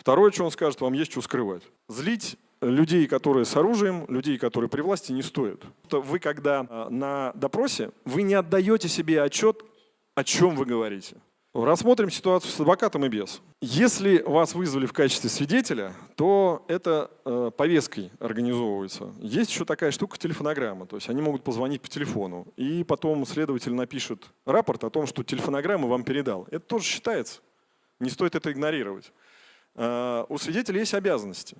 Второе, что он скажет, вам есть что скрывать. Злить людей, которые с оружием, людей, которые при власти, не стоит. Вы, когда на допросе, вы не отдаете себе отчет, о чем вы говорите. Рассмотрим ситуацию с адвокатом и без. Если вас вызвали в качестве свидетеля, то это повесткой организовывается. Есть еще такая штука телефонограмма. То есть они могут позвонить по телефону. И потом следователь напишет рапорт о том, что телефонограмму вам передал. Это тоже считается. Не стоит это игнорировать. У свидетеля есть обязанности.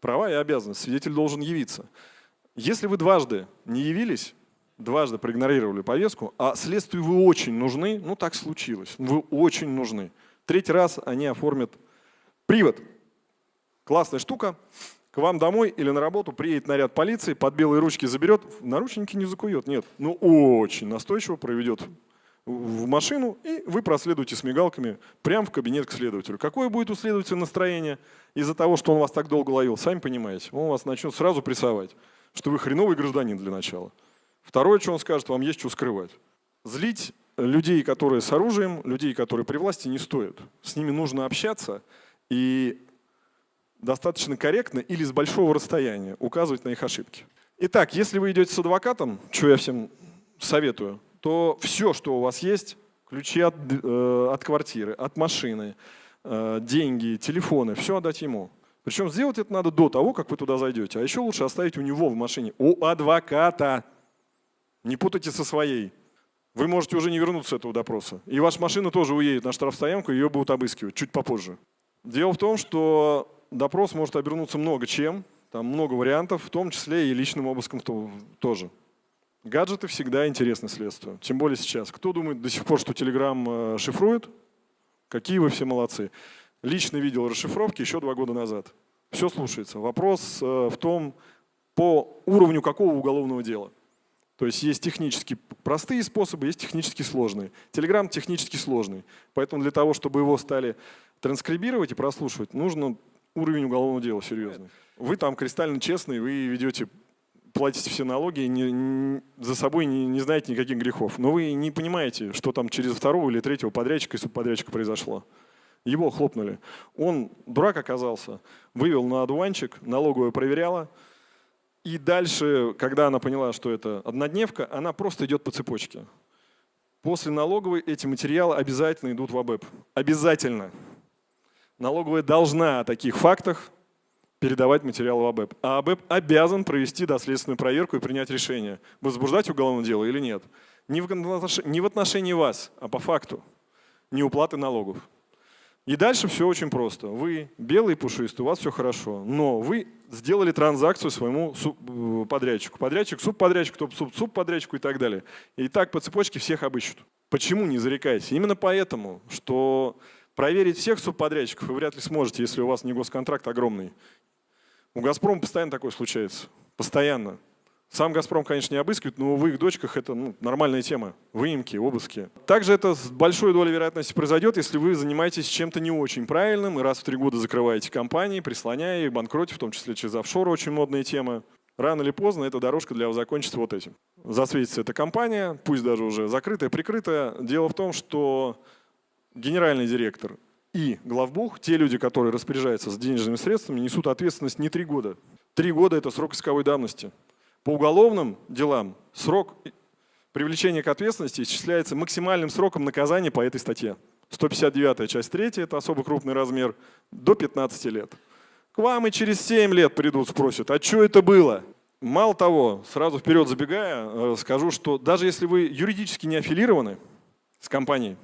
Права и обязанности. Свидетель должен явиться. Если вы дважды не явились, дважды проигнорировали повестку, а следствию вы очень нужны, ну так случилось, вы очень нужны. Третий раз они оформят привод. Классная штука. К вам домой или на работу приедет наряд полиции, под белые ручки заберет, наручники не закует, нет. Ну очень настойчиво проведет в машину, и вы проследуете с мигалками прямо в кабинет к следователю. Какое будет у следователя настроение из-за того, что он вас так долго ловил, сами понимаете. Он вас начнет сразу прессовать, что вы хреновый гражданин для начала. Второе, что он скажет, вам есть что скрывать. Злить людей, которые с оружием, людей, которые при власти, не стоит. С ними нужно общаться и достаточно корректно или с большого расстояния указывать на их ошибки. Итак, если вы идете с адвокатом, что я всем советую, то все, что у вас есть, ключи от квартиры, от машины, деньги, телефоны, все отдать ему. Причем сделать это надо до того, как вы туда зайдете. А еще лучше оставить у него в машине, у адвоката. Не путайте со своей. Вы можете уже не вернуться с этого допроса. И ваша машина тоже уедет на штрафстоянку, ее будут обыскивать чуть попозже. Дело в том, что допрос может обернуться много чем. Там много вариантов, в том числе и личным обыском тоже. Гаджеты всегда интересны следствию. Тем более сейчас. Кто думает до сих пор, что Telegram шифрует? Какие вы все молодцы. Лично видел расшифровки еще 2 года назад. Все слушается. Вопрос в том, по уровню какого уголовного дела. То есть есть технически простые способы, есть технически сложные. Telegram технически сложный. Поэтому для того, чтобы его стали транскрибировать и прослушивать, нужно уровень уголовного дела серьезный. Вы там кристально честный, вы ведете, платите все налоги, за собой не знаете никаких грехов. Но вы не понимаете, что там через 2-го или 3-го подрядчика и субподрядчика произошло. Его хлопнули. Он дурак оказался, вывел на одуванчик, налоговая проверяла. И дальше, когда она поняла, что это однодневка, она просто идет по цепочке. После налоговой эти материалы обязательно идут в АБЭП. Обязательно. Налоговая должна о таких фактах передавать материалы в АБЭП. А АБЭП обязан провести доследственную проверку и принять решение, возбуждать уголовное дело или нет. Не в отношении вас, а по факту неуплаты налогов. И дальше все очень просто. Вы белый пушистый, у вас все хорошо, но вы сделали транзакцию своему подрядчику. Подрядчик, субподрядчик, субподрядчику и так далее. И так по цепочке всех обыщут. Почему не зарекайтесь? Именно поэтому, что проверить всех субподрядчиков вы вряд ли сможете, если у вас не госконтракт огромный. У «Газпрома» постоянно такое случается. Постоянно. Сам «Газпром», конечно, не обыскивает, но в их дочках это нормальная тема. Выемки, обыски. Также это с большой долей вероятности произойдет, если вы занимаетесь чем-то не очень правильным и раз в 3 года закрываете компании, прислоняя их, банкротив, в том числе через офшоры, очень модная тема. Рано или поздно эта дорожка для вас закончится вот этим. Засветится эта компания, пусть даже уже закрытая, прикрытая. Дело в том, что генеральный директор и главбух, те люди, которые распоряжаются с денежными средствами, несут ответственность не 3 года. 3 года – это срок исковой давности. По уголовным делам срок привлечения к ответственности исчисляется максимальным сроком наказания по этой статье. 159-я, часть 3, это особо крупный размер, до 15 лет. К вам и через 7 лет придут, спросят, а что это было? Мало того, сразу вперед забегая, скажу, что даже если вы юридически не аффилированы с компанией,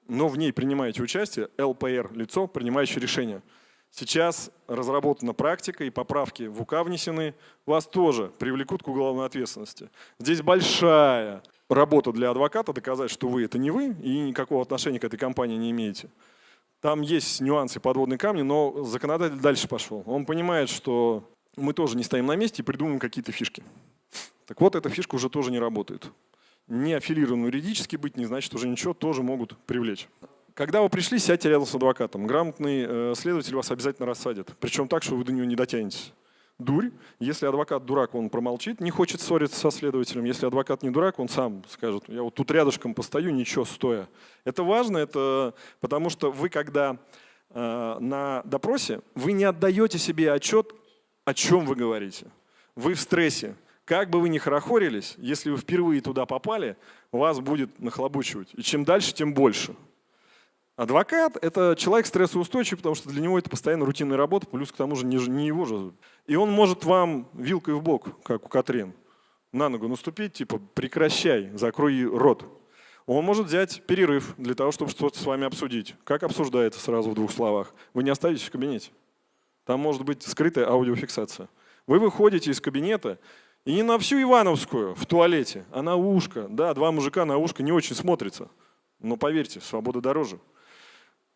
но в ней принимаете участие, ЛПР – лицо, принимающее решение. Сейчас разработана практика и поправки в УК внесены, вас тоже привлекут к уголовной ответственности. Здесь большая работа для адвоката доказать, что вы – это не вы и никакого отношения к этой компании не имеете. Там есть нюансы, подводные камни, но законодатель дальше пошел. Он понимает, что мы тоже не стоим на месте и придумываем какие-то фишки. Так вот, эта фишка уже тоже не работает. Не аффилированным юридически быть не значит уже ничего, тоже могут привлечь. Когда вы пришли, сядьте рядом с адвокатом. Грамотный следователь вас обязательно рассадит. Причем так, что вы до него не дотянетесь. Дурь. Если адвокат дурак, он промолчит, не хочет ссориться со следователем. Если адвокат не дурак, он сам скажет, я вот тут рядышком постою, ничего, стоя. Это важно, это потому что вы, когда на допросе вы не отдаете себе отчет, о чем вы говорите. Вы в стрессе. Как бы вы ни хорохорились, если вы впервые туда попали, вас будет нахлобучивать. И чем дальше, тем больше. Адвокат – это человек стрессоустойчивый, потому что для него это постоянно рутинная работа, плюс к тому же не его же. И он может вам вилкой в бок, как у Катрин, на ногу наступить, типа прекращай, закрой рот. Он может взять перерыв для того, чтобы что-то с вами обсудить. Как обсуждается сразу в 2 словах? Вы не останетесь в кабинете. Там может быть скрытая аудиофиксация. Вы выходите из кабинета и не на всю Ивановскую в туалете, а на ушко. Да, 2 мужика на ушко не очень смотрится. Но поверьте, свобода дороже.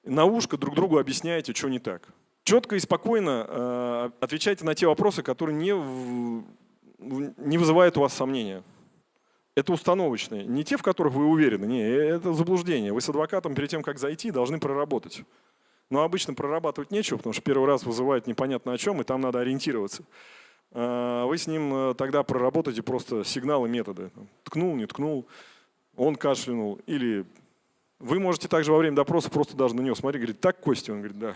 На ушко друг другу объясняете, что не так. Четко и спокойно отвечайте на те вопросы, которые не вызывают у вас сомнения. Это установочные. Не те, в которых вы уверены. Не, это заблуждение. Вы с адвокатом перед тем, как зайти, должны проработать. Но обычно прорабатывать нечего, потому что первый раз вызывает непонятно о чем, и там надо ориентироваться. Вы с ним тогда проработаете просто сигналы, методы. Ткнул, не ткнул, он кашлянул. Или вы можете также во время допроса просто даже на него смотреть, говорить, так, Костя? Он говорит, да.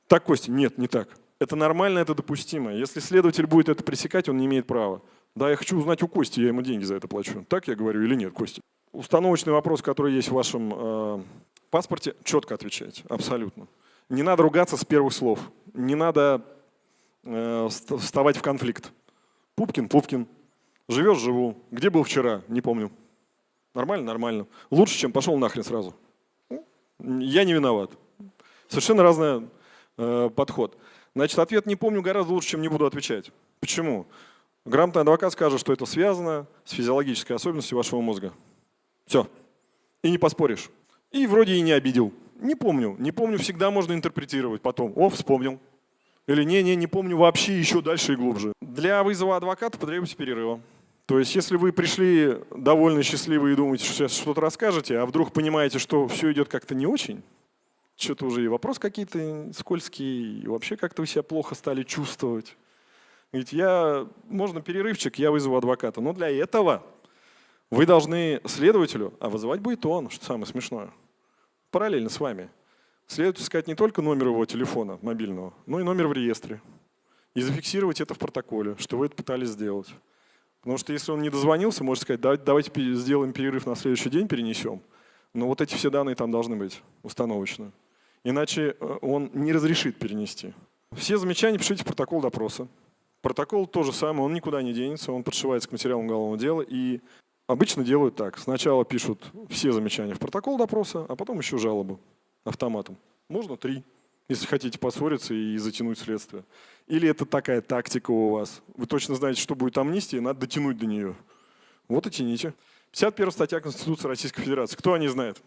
Так, Костя? Нет, не так. Это нормально, это допустимо. Если следователь будет это пресекать, он не имеет права. Да, я хочу узнать у Кости, я ему деньги за это плачу. Так я говорю или нет, Костя? Установочный вопрос, который есть в вашем паспорте, четко отвечайте, абсолютно. Не надо ругаться с первых слов. Не надо вставать в конфликт. Пупкин, Пупкин. Живешь, живу. Где был вчера? Не помню. Нормально? Нормально. Лучше, чем пошел нахрен сразу. Я не виноват. Совершенно разный подход. Значит, ответ «не помню» гораздо лучше, чем «не буду отвечать». Почему? Грамотный адвокат скажет, что это связано с физиологической особенностью вашего мозга. Все. И не поспоришь. И вроде и не обидел. Не помню. Не помню всегда можно интерпретировать потом. О, вспомнил. Или не помню вообще еще дальше и глубже. Для вызова адвоката потребуется перерыва. То есть, если вы пришли довольно счастливы и думаете, что сейчас что-то расскажете, а вдруг понимаете, что все идет как-то не очень, что-то уже и вопросы какие-то скользкие, и вообще как-то вы себя плохо стали чувствовать. Ведь можно перерывчик, я вызову адвоката. Но для этого вы должны следователю, а вызывать будет он, что самое смешное, параллельно с вами. Следователю сказать не только номер его телефона мобильного, но и номер в реестре. И зафиксировать это в протоколе, что вы это пытались сделать. Потому что если он не дозвонился, может сказать, давайте сделаем перерыв на следующий день, перенесем. Но вот эти все данные там должны быть установочно. Иначе он не разрешит перенести. Все замечания пишите в протокол допроса. Протокол то же самое, он никуда не денется, он подшивается к материалам уголовного дела. И обычно делают так. Сначала пишут все замечания в протокол допроса, а потом еще жалобу автоматом. Можно 3, если хотите поссориться и затянуть следствие. Или это такая тактика у вас. Вы точно знаете, что будет амнистия, надо дотянуть до нее. Вот и тяните. 51 статья Конституции Российской Федерации. Кто о ней знает?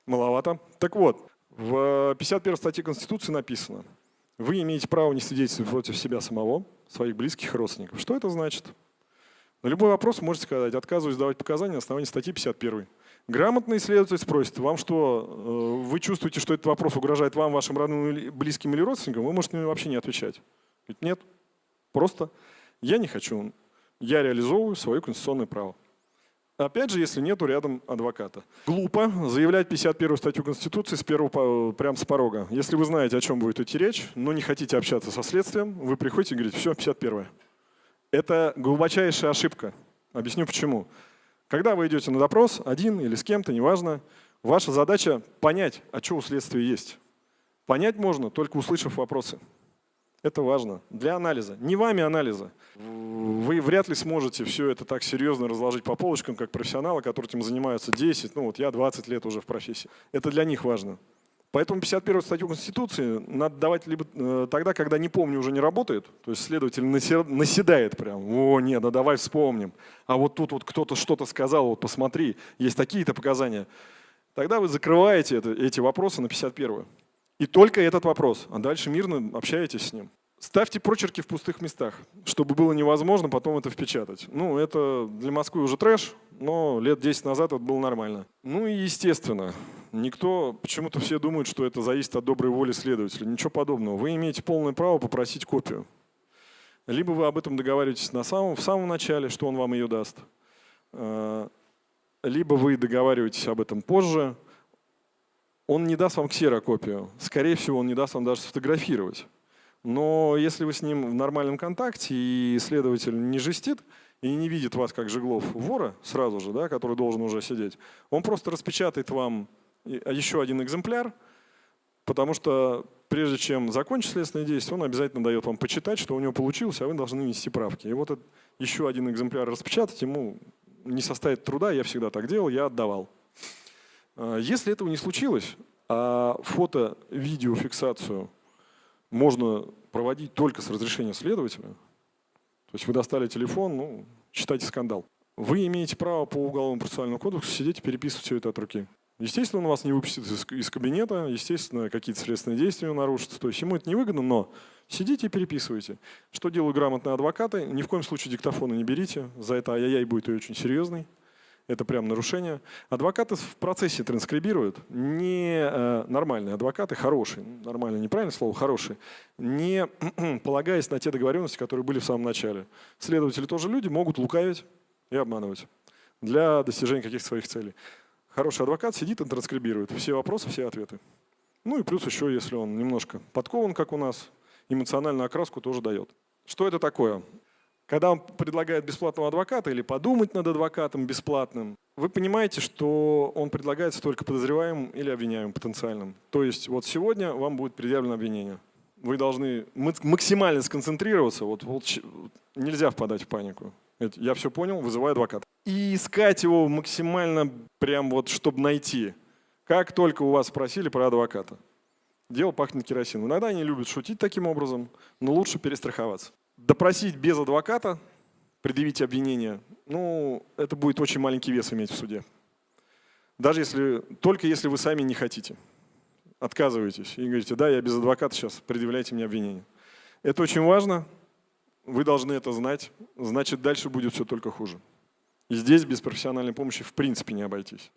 Маловато. Так вот, в 51 статье Конституции написано: вы имеете право не свидетельствовать против себя самого, своих близких и родственников. Что это значит? На любой вопрос можете сказать: отказываюсь давать показания на основании статьи 51. Грамотный исследователь спросит: вам что, вы чувствуете, что этот вопрос угрожает вам, вашим родным, близким или родственникам? Вы можете вообще не отвечать. Ведь нет. Просто я не хочу. Я реализовываю свое конституционное право. Опять же, если нету рядом адвоката. Глупо заявлять 51 статью Конституции прямо с порога. Если вы знаете, о чем будет идти речь, но не хотите общаться со следствием, вы приходите и говорите: все, 51. Это глубочайшая ошибка. Объясню почему. Когда вы идете на допрос, один или с кем-то, неважно, ваша задача понять, а что у следствия есть. Понять можно, только услышав вопросы. Это важно. Для анализа. Не вами анализа. Вы вряд ли сможете все это так серьезно разложить по полочкам, как профессионалы, которые этим занимаются 10, я 20 лет уже в профессии. Это для них важно. Поэтому 51 статью Конституции надо давать либо тогда, когда «не помню» уже не работает, то есть следователь наседает прям: о, нет, да давай вспомним, а вот тут вот кто-то что-то сказал, вот посмотри, есть такие-то показания. Тогда вы закрываете эти вопросы на 51-ю. И только этот вопрос, а дальше мирно общаетесь с ним. Ставьте прочерки в пустых местах, чтобы было невозможно потом это впечатать. Это для Москвы уже трэш, но лет 10 назад это было нормально. И естественно, почему-то все думают, что это зависит от доброй воли следователя. Ничего подобного. Вы имеете полное право попросить копию. Либо вы об этом договариваетесь в самом начале, что он вам ее даст. Либо вы договариваетесь об этом позже. Он не даст вам ксерокопию. Скорее всего, он не даст вам даже сфотографировать. Но если вы с ним в нормальном контакте, и следователь не жестит, и не видит вас как Жеглов вора сразу же, да, который должен уже сидеть, он просто распечатает вам еще один экземпляр, потому что прежде чем закончить следственное действие, он обязательно дает вам почитать, что у него получилось, а вы должны внести правки. И вот еще один экземпляр распечатать ему не составит труда, я всегда так делал, я отдавал. Если этого не случилось, а фото-видеофиксацию можно проводить только с разрешения следователя, то есть вы достали телефон, считайте скандал. Вы имеете право по Уголовному процессуальному кодексу сидеть и переписывать все это от руки. Естественно, он вас не выпустит из кабинета, естественно, какие-то следственные действия нарушатся. То есть ему это невыгодно, но сидите и переписывайте. Что делают грамотные адвокаты? Ни в коем случае диктофона не берите, за это ай-яй-яй будет и очень серьезный. Это прям нарушение. Адвокаты в процессе транскрибируют, не нормальные адвокаты, хорошие, нормально, неправильное слово, хорошие, не полагаясь на те договоренности, которые были в самом начале. Следователи тоже люди, могут лукавить и обманывать для достижения каких-то своих целей. Хороший адвокат сидит и транскрибирует все вопросы, все ответы. Ну и плюс еще, если он немножко подкован, как у нас, эмоциональную окраску тоже дает. Что это такое? Когда он предлагает бесплатного адвоката или подумать над адвокатом бесплатным, вы понимаете, что он предлагается только подозреваемым или обвиняемым потенциальным. То есть вот сегодня вам будет предъявлено обвинение. Вы должны максимально сконцентрироваться, нельзя впадать в панику. Я все понял, вызываю адвоката. И искать его максимально чтобы найти. Как только у вас спросили про адвоката. Дело пахнет керосином. Иногда они любят шутить таким образом, но лучше перестраховаться. Допросить без адвоката, предъявить обвинение, это будет очень маленький вес иметь в суде. Только если вы сами не хотите. Отказываетесь и говорите, да, я без адвоката сейчас, предъявляйте мне обвинение. Это очень важно, вы должны это знать, значит дальше будет все только хуже. И здесь без профессиональной помощи в принципе не обойтись.